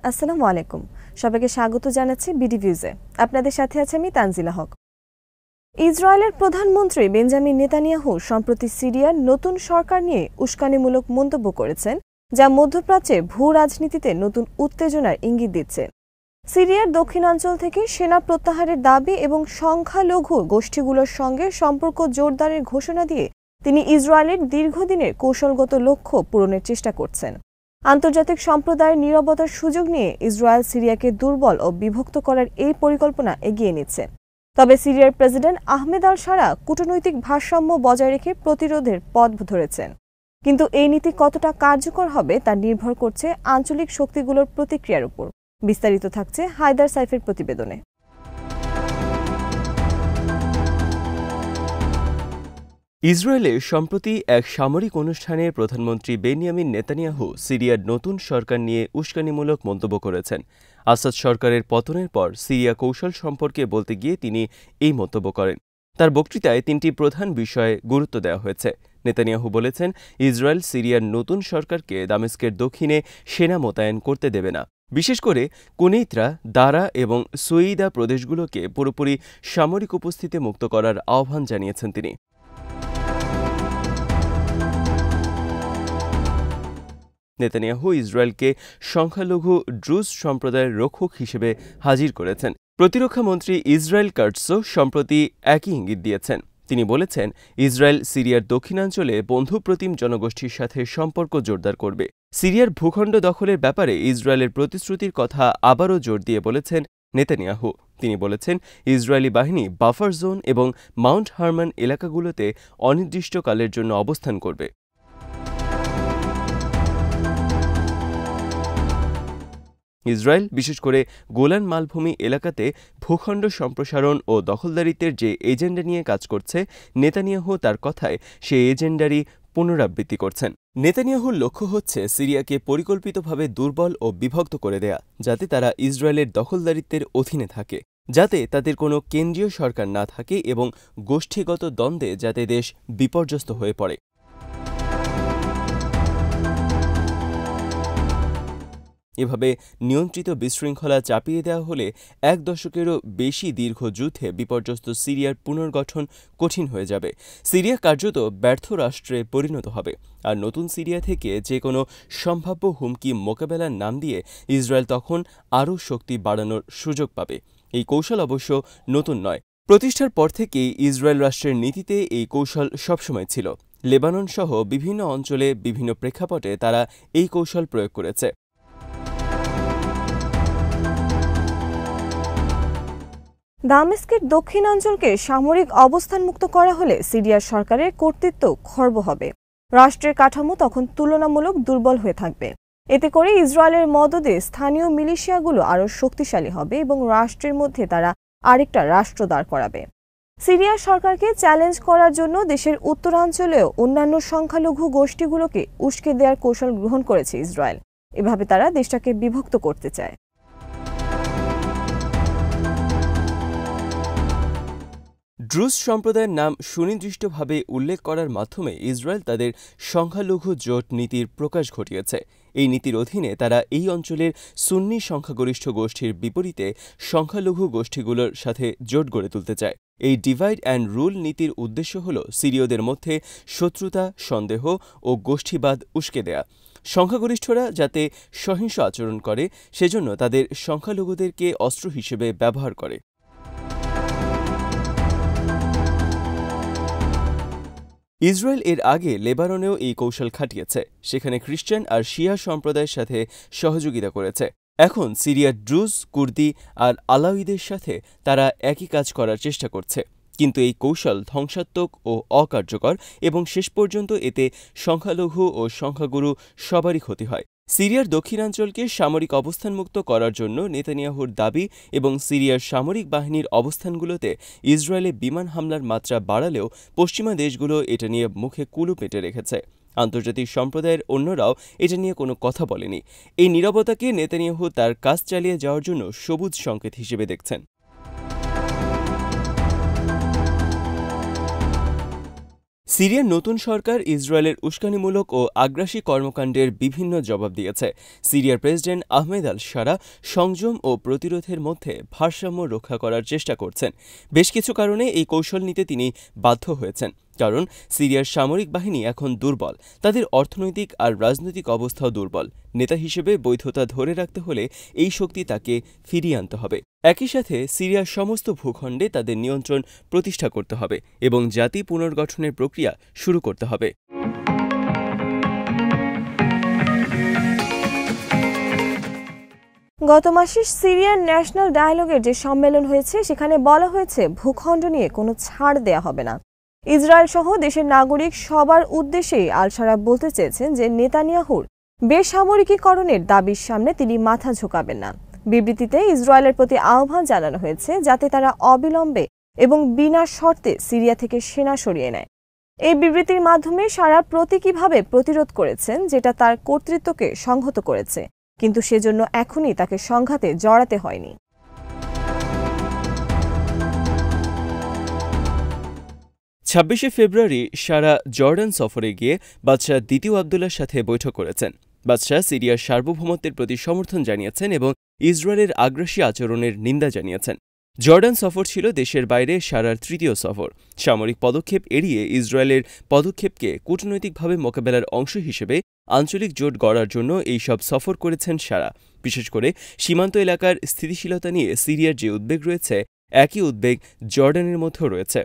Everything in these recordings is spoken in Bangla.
আসসালামু আলাইকুম। সবাইকে স্বাগত জানাচ্ছি বিডি ভিউজে। আপনাদের সাথে আছে আমি তানজিলা হক। ইসরায়েলের প্রধানমন্ত্রী বেঞ্জামিন নেতানিয়াহু সম্প্রতি সিরিয়ার নতুন সরকার নিয়ে উস্কানিমূলক মন্তব্য করেছেন, যা মধ্যপ্রাচ্যে ভূ রাজনীতিতে নতুন উত্তেজনার ইঙ্গিত দিচ্ছে। সিরিয়ার দক্ষিণাঞ্চল থেকে সেনা প্রত্যাহারের দাবি এবং সংখ্যালঘু গোষ্ঠীগুলোর সঙ্গে সম্পর্ক জোরদারের ঘোষণা দিয়ে তিনি ইসরায়েলের দীর্ঘদিনের কৌশলগত লক্ষ্য পূরণের চেষ্টা করছেন। আন্তর্জাতিক সম্প্রদায়ের নীরবতার সুযোগ নিয়ে ইসরায়েল সিরিয়াকে দুর্বল ও বিভক্ত করার এই পরিকল্পনা এগিয়ে নিচ্ছে। তবে সিরিয়ার প্রেসিডেন্ট আহমেদ আল সারা কূটনৈতিক ভারসাম্য বজায় রেখে প্রতিরোধের পথ ধরেছেন। কিন্তু এই নীতি কতটা কার্যকর হবে তা নির্ভর করছে আঞ্চলিক শক্তিগুলোর প্রতিক্রিয়ার উপর। বিস্তারিত থাকছে হায়দার সাইফের প্রতিবেদনে। ইসরায়েলে সম্প্রতি এক সামরিক অনুষ্ঠানে প্রধানমন্ত্রী বেনিয়ামিন নেতানিয়াহু সিরিয়ার নতুন সরকার নিয়ে উস্কানিমূলক মন্তব্য করেছেন। আসাদ সরকারের পতনের পর সিরিয়া কৌশল সম্পর্কে বলতে গিয়ে তিনি এই মন্তব্য করেন। তার বক্তৃতায় তিনটি প্রধান বিষয়ে গুরুত্ব দেওয়া হয়েছে। নেতানিয়াহু বলেছেন, ইসরায়েল সিরিয়ার নতুন সরকারকে দামেস্কের দক্ষিণে সেনা মোতায়েন করতে দেবে না। বিশেষ করে কুনেইত্রা, দারা এবং সুইদা প্রদেশগুলোকে পুরোপুরি সামরিক উপস্থিতি মুক্ত করার আহ্বান জানিয়েছেন তিনি। নেতানিয়াহু ইসরায়েলকে সংখ্যালঘু ড্রুজ সম্প্রদায়ের রক্ষক হিসেবে হাজির করেছেন। প্রতিরক্ষা মন্ত্রী ইসরায়েল কাটসও সম্প্রতি একই ইঙ্গিত দিয়েছেন। তিনি বলেছেন, ইসরায়েল সিরিয়ার দক্ষিণাঞ্চলে বন্ধুপ্রতিম জনগোষ্ঠীর সাথে সম্পর্ক জোরদার করবে। সিরিয়ার ভূখণ্ড দখলের ব্যাপারে ইসরায়েলের প্রতিশ্রুতির কথা আবারও জোর দিয়ে বলেছেন নেতানিয়াহু। তিনি বলেছেন, ইসরায়েলি বাহিনী বাফার জোন এবং মাউন্ট হারমান এলাকাগুলোতে অনির্দিষ্টকালের জন্য অবস্থান করবে। ইসরায়েল বিশেষ করে গোলান মালভূমি এলাকাতে ভূখণ্ড সম্প্রসারণ ও দখলদারিত্বের যে এজেন্ডা নিয়ে কাজ করছে, নেতানিয়াহু তার কথায় সেই এজেন্ডারই পুনরাবৃত্তি করছেন। নেতানিয়াহুর লক্ষ্য হচ্ছে সিরিয়াকে পরিকল্পিতভাবে দুর্বল ও বিভক্ত করে দেয়া, যাতে তারা ইসরায়েলের দখলদারিত্বের অধীনে থাকে, যাতে তাদের কোনো কেন্দ্রীয় সরকার না থাকে এবং গোষ্ঠীগত দ্বন্দ্বে যাতে দেশ বিপর্যস্ত হয়ে পড়ে। এভাবে নিয়ন্ত্রিত বিশৃঙ্খলা চাপিয়ে দেওয়া হলে এক দশকেরও বেশি দীর্ঘ যুদ্ধে বিপর্যস্ত সিরিয়ার পুনর্গঠন কঠিন হয়ে যাবে। সিরিয়া কার্যত ব্যর্থ রাষ্ট্রে পরিণত হবে, আর নতুন সিরিয়া থেকে যে কোনো সম্ভাব্য হুমকি মোকাবেলার নাম দিয়ে ইসরায়েল তখন আরও শক্তি বাড়ানোর সুযোগ পাবে। এই কৌশল অবশ্য নতুন নয়। প্রতিষ্ঠার পর থেকেই ইসরায়েল রাষ্ট্রের নীতিতে এই কৌশল সবসময় ছিল। লেবানন সহ বিভিন্ন অঞ্চলে বিভিন্ন প্রেক্ষাপটে তারা এই কৌশল প্রয়োগ করেছে। দামেস্কের দক্ষিণাঞ্চলকে সামরিক অবস্থানমুক্ত করা হলে সিরিয়ার সরকারের কর্তৃত্ব খর্ব হবে। রাষ্ট্রের কাঠামো তখন তুলনামূলক দুর্বল হয়ে থাকবে। এতে করে ইসরায়েলের মদদে স্থানীয় মিলিশিয়াগুলো আরও শক্তিশালী হবে এবং রাষ্ট্রের মধ্যে তারা আরেকটা রাষ্ট্র দাঁড় করাবে। সিরিয়ার সরকারকে চ্যালেঞ্জ করার জন্য দেশের উত্তরাঞ্চলেও অন্যান্য সংখ্যালঘু গোষ্ঠীগুলোকে উস্কে দেওয়ার কৌশল গ্রহণ করেছে ইসরায়েল। এভাবে তারা দেশটাকে বিভক্ত করতে চায়। ড্রুজ সম্প্রদায়ের নাম সুনির্দিষ্টভাবে উল্লেখ করার মাধ্যমে ইসরায়েল তাদের সংখ্যালঘু জোট নীতির প্রকাশ ঘটিয়েছে। এই নীতির অধীনে তারা এই অঞ্চলের সুন্নি সংখ্যাগরিষ্ঠ গোষ্ঠীর বিপরীতে সংখ্যালঘু গোষ্ঠীগুলোর সাথে জোট গড়ে তুলতে চায়। এই ডিভাইড অ্যান্ড রুল নীতির উদ্দেশ্য হল সিরীয়দের মধ্যে শত্রুতা, সন্দেহ ও গোষ্ঠীবাদ উস্কে দেয়া। সংখ্যাগরিষ্ঠরা যাতে সহিংস আচরণ করে, সেজন্য তাদের সংখ্যালঘুদেরকে অস্ত্র হিসেবে ব্যবহার করে। ইসরায়েল এর আগে লেবাননেও এই কৌশল খাটিয়েছে। সেখানে খ্রিস্টান আর শিয়া সম্প্রদায়ের সাথে সহযোগিতা করেছে। এখন সিরিয়ার ড্রুজ, কুর্দি আর আলাউইদের সাথে তারা একই কাজ করার চেষ্টা করছে। কিন্তু এই কৌশল ধ্বংসাত্মক ও অকার্যকর এবং শেষ পর্যন্ত এতে সংখ্যালঘু ও সংখ্যাগুরু সবারই ক্ষতি হয়। সিরিয়ার দক্ষিণাঞ্চলকে সামরিক অবস্থানমুক্ত করার জন্য নেতানিয়াহুর দাবি এবং সিরিয়ার সামরিক বাহিনীর অবস্থানগুলোতে ইসরায়েলে বিমান হামলার মাত্রা বাড়ালেও পশ্চিমা দেশগুলো এটা নিয়ে মুখে কুলু পেটে রেখেছে। আন্তর্জাতিক সম্প্রদায়ের অন্যরাও এটা নিয়ে কোনো কথা বলেনি। এই নীরবতাকে নেতানিয়াহু তার কাজ চালিয়ে যাওয়ার জন্য সবুজ সংকেত হিসেবে দেখছেন। সিরিয়ার নতুন সরকার ইসরায়েলের উস্কানিমূলক ও আগ্রাসী কর্মকাণ্ডের বিভিন্ন জবাব দিয়েছে। সিরিয়ার প্রেসিডেন্ট আহমেদ আল শারা সংযম ও প্রতিরোধের মধ্যে ভারসাম্য রক্ষা করার চেষ্টা করছেন। বেশ কিছু কারণে এই কৌশল নিতে তিনি বাধ্য হয়েছেন, কারণ সিরিয়ার সামরিক বাহিনী এখন দুর্বল, তাদের অর্থনৈতিক আর রাজনৈতিক অবস্থাও দুর্বল। নেতা হিসেবে বৈধতা ধরে রাখতে হলে এই শক্তি তাকে ফিরিয়ে আনতে হবে। একই সাথে সিরিয়ার সমস্ত ভূখণ্ডে তাদের নিয়ন্ত্রণ প্রতিষ্ঠা করতে হবে এবং জাতি পুনর্গঠনের প্রক্রিয়া শুরু করতে হবে। গত মাসে সিরিয়ার ন্যাশনাল ডায়ালগের যে সম্মেলন হয়েছে সেখানে বলা হয়েছে ভূখণ্ড নিয়ে কোনো ছাড় দেয়া হবে না। ইসরায়েল সহ দেশের নাগরিক সবার উদ্দেশ্যেই আল শারা বলতে চেয়েছেন যে নেতানিয়াহুর বেসামরিকীকরণের দাবির সামনে তিনি মাথা ঝোঁকাবেন না। বিবৃতিতে ইসরায়েলের প্রতি আহ্বান জানানো হয়েছে যাতে তারা অবিলম্বে এবং বিনা শর্তে সিরিয়া থেকে সেনা সরিয়ে নেয়। এই বিবৃতির মাধ্যমে শারা প্রতীকীভাবে প্রতিরোধ করেছেন, যেটা তার কর্তৃত্বকে সংহত করেছে, কিন্তু সেজন্য এখনই তাকে সংঘাতে জড়াতে হয়নি। ২৬শে ফেব্রুয়ারি শারা জর্ডান সফরে গিয়ে বাদশাহ দ্বিতীয় আবদুল্লার সাথে বৈঠক করেছেন। বাদশাহ সিরিয়ার সার্বভৌমত্বের প্রতি সমর্থন জানিয়েছেন এবং ইসরায়েলের আগ্রাসী আচরণের নিন্দা জানিয়েছেন। জর্ডান সফর ছিল দেশের বাইরে শারার তৃতীয় সফর। সামরিক পদক্ষেপ এড়িয়ে ইসরায়েলের পদক্ষেপকে কূটনৈতিকভাবে মোকাবেলার অংশ হিসেবে আঞ্চলিক জোট গড়ার জন্য এইসব সফর করেছেন শারা। বিশেষ করে সীমান্ত এলাকার স্থিতিশীলতা নিয়ে সিরিয়ার যে উদ্বেগ রয়েছে, একই উদ্বেগ জর্ডানের মধ্যেও রয়েছে।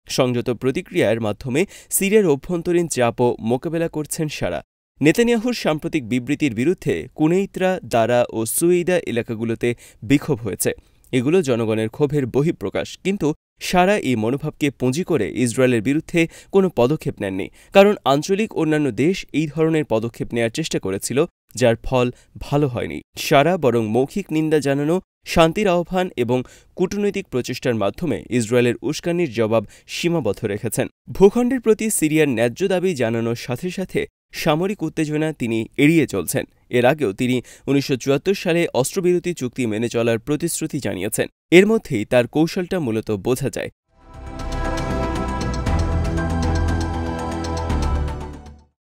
সংযত প্রতিক্রিয়ার মাধ্যমে সিরিয়ার অভ্যন্তরীণ চাপও মোকাবেলা করছেন শারা। নেতানিয়াহুর সাম্প্রতিক বিবৃতির বিরুদ্ধে কুনেইত্রা, দারা ও সুয়েইদা এলাকাগুলোতে বিক্ষোভ হয়েছে। এগুলো জনগণের ক্ষোভের বহিঃপ্রকাশ, কিন্তু শারা এই মনোভাবকে পুঁজি করে ইসরায়েলের বিরুদ্ধে কোনো পদক্ষেপ নেননি, কারণ আঞ্চলিক অন্যান্য দেশ এই ধরনের পদক্ষেপ নেয়ার চেষ্টা করেছিল, যার ফল ভালো হয়নি। শারা বরং মৌখিক নিন্দা জানানো, শান্তির আহ্বান এবং কূটনৈতিক প্রচেষ্টার মাধ্যমে ইসরায়েলের উস্কানির জবাব সীমাবদ্ধ রেখেছেন। ভূখণ্ডের প্রতি সিরিয়ার ন্যায্য দাবি জানানোর সাথে সাথে সামরিক উত্তেজনা তিনি এড়িয়ে চলছেন। এর আগেও তিনি ১৯৭৪ সালে অস্ত্রবিরতি চুক্তি মেনে চলার প্রতিশ্রুতি জানিয়েছেন। এর মধ্যেই তার কৌশলটা মূলত বোঝা যায়।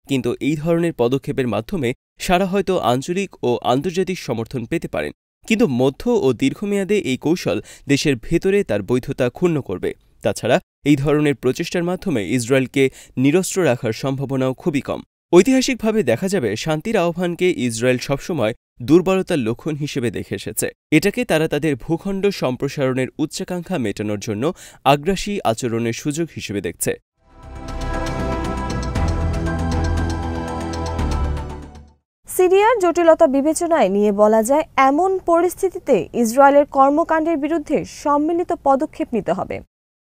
কিন্তু এই ধরনের পদক্ষেপের মাধ্যমে শারা হয়তো আঞ্চলিক ও আন্তর্জাতিক সমর্থন পেতে পারেন, কিন্তু মধ্য ও দীর্ঘমেয়াদে এই কৌশল দেশের ভেতরে তার বৈধতা ক্ষুণ্ণ করবে। তাছাড়া এই ধরনের প্রচেষ্টার মাধ্যমে ইসরায়েলকে নিরস্ত্র রাখার সম্ভাবনাও খুবই কম। ঐতিহাসিকভাবে দেখা যাবে, শান্তির আহ্বানকে ইসরায়েল সবসময় দুর্বলতার লক্ষণ হিসেবে দেখে এসেছে। এটাকে তারা তাদের ভূখণ্ড সম্প্রসারণের উচ্চাকাঙ্ক্ষা মেটানোর জন্য আগ্রাসী আচরণের সুযোগ হিসেবে দেখছে। সিরিয়ার জটিলতা বিবেচনায় নিয়ে বলা যায়, এমন পরিস্থিতিতে ইসরায়েলের কর্মকাণ্ডের বিরুদ্ধে সম্মিলিত পদক্ষেপ নিতে হবে।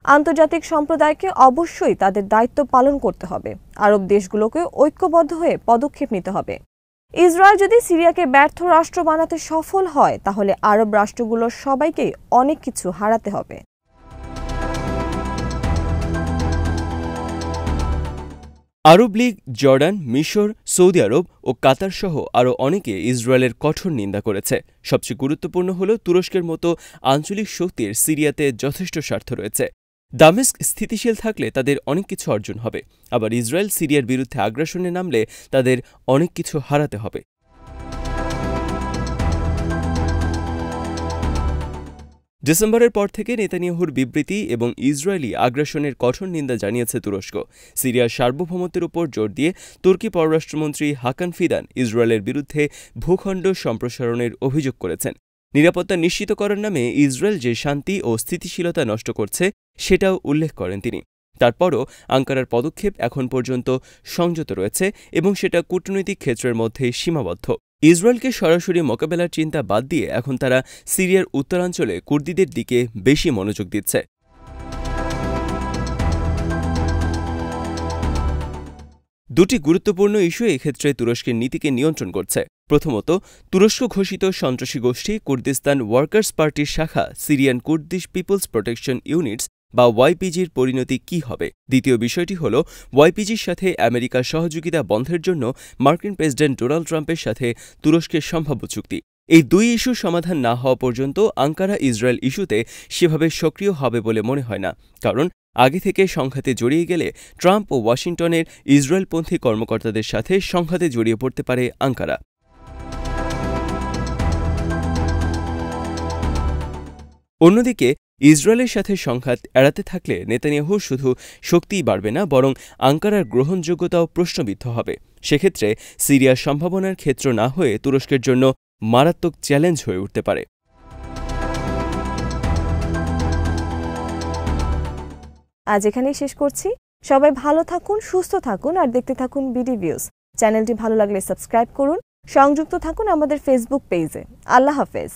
আন্তর্জাতিক সম্প্রদায়কে অবশ্যই তাদের দায়িত্ব পালন করতে হবে। আরব দেশগুলোকে ঐক্যবদ্ধ হয়ে পদক্ষেপ নিতে হবে। ইসরায়েল যদি সিরিয়াকে ব্যর্থ রাষ্ট্র বানাতে সফল হয়, তাহলে আরব রাষ্ট্রগুলোর সবাইকেই অনেক কিছু হারাতে হবে। আরব লীগ, জর্ডান, মিশর, সৌদি আরব ও কাতার সহ আরও অনেকে ইসরায়েলের কঠোর নিন্দা করেছে। সবচেয়ে গুরুত্বপূর্ণ হল, তুরস্কের মতো আঞ্চলিক শক্তির সিরিয়াতে যথেষ্ট স্বার্থ রয়েছে। দামেস্ক স্থিতিশীল থাকলে তাদের অনেক কিছু অর্জন হবে, আবার ইসরায়েল সিরিয়ার বিরুদ্ধে আগ্রাসনে নামলে তাদের অনেক কিছু হারাতে হবে। ডিসেম্বরের পর থেকে নেতানিয়াহুর বিবৃতি এবং ইসরায়েলি আগ্রাসনের কঠোর নিন্দা জানিয়েছে তুরস্ক। সিরিয়ার সার্বভৌমত্বের উপর জোর দিয়ে তুর্কি পররাষ্ট্রমন্ত্রী হাকান ফিদান ইসরায়েলের বিরুদ্ধে ভূখণ্ড সম্প্রসারণের অভিযোগ করেছেন। নিরাপত্তা নিশ্চিত করার নামে ইসরায়েল যে শান্তি ও স্থিতিশীলতা নষ্ট করছে, সেটাও উল্লেখ করেন তিনি। তারপরও আঙ্কারার পদক্ষেপ এখন পর্যন্ত সংযত রয়েছে এবং সেটা কূটনৈতিক ক্ষেত্রের মধ্যে সীমাবদ্ধ। ইসরায়েলকে সরাসরি মোকাবেলার চিন্তা বাদ দিয়ে এখন তারা সিরিয়ার উত্তরাঞ্চলে কুর্দিদের দিকে বেশি মনোযোগ দিচ্ছে। দুটি গুরুত্বপূর্ণ ইস্যু এক্ষেত্রে তুরস্কের নীতিকে নিয়ন্ত্রণ করছে। প্রথমত, তুরস্ক ঘোষিত সন্ত্রাসী গোষ্ঠী কুর্দিস্তান ওয়ার্কার্স পার্টির শাখা Syrian Kurdish people's protection units বা ওয়াইপিজির পরিণতি কী হবে। দ্বিতীয় বিষয়টি হল, ওয়াইপিজির সাথে আমেরিকার সহযোগিতা বন্ধের জন্য মার্কিন প্রেসিডেন্ট ডোনাল্ড ট্রাম্পের সাথে তুরস্কের সম্ভাব্য চুক্তি। এই দুই ইস্যুর সমাধান না হওয়া পর্যন্ত আঙ্কারা ইসরায়েল ইস্যুতে সেভাবে সক্রিয় হবে বলে মনে হয় না, কারণ আগে থেকে সংঘাতে জড়িয়ে গেলে ট্রাম্প ও ওয়াশিংটনের ইসরায়েলপন্থী কর্মকর্তাদের সাথে সংঘাতে জড়িয়ে পড়তে পারে আঙ্কারা। অন্যদিকে ইসরায়েলের সাথে সংঘাত এড়াতে থাকলে নেতানিয়াহু শুধু শক্তিই বাড়বে না, বরং আঙ্কারার গ্রহণযোগ্যতাও প্রশ্নবিদ্ধ হবে। সেক্ষেত্রে সিরিয়ার সম্ভাবনার ক্ষেত্র না হয়ে তুরস্কের জন্য মারাত্মক চ্যালেঞ্জ হয়ে উঠতে পারে। আজ এখানেই শেষ করছি। সবাই ভালো থাকুন, সুস্থ থাকুন আর দেখতে থাকুন বিডি ভিউজ। চ্যানেলটি ভালো লাগলে সাবস্ক্রাইব করুন, সংযুক্ত থাকুন আমাদের ফেসবুক পেজে। আল্লাহ হাফেজ।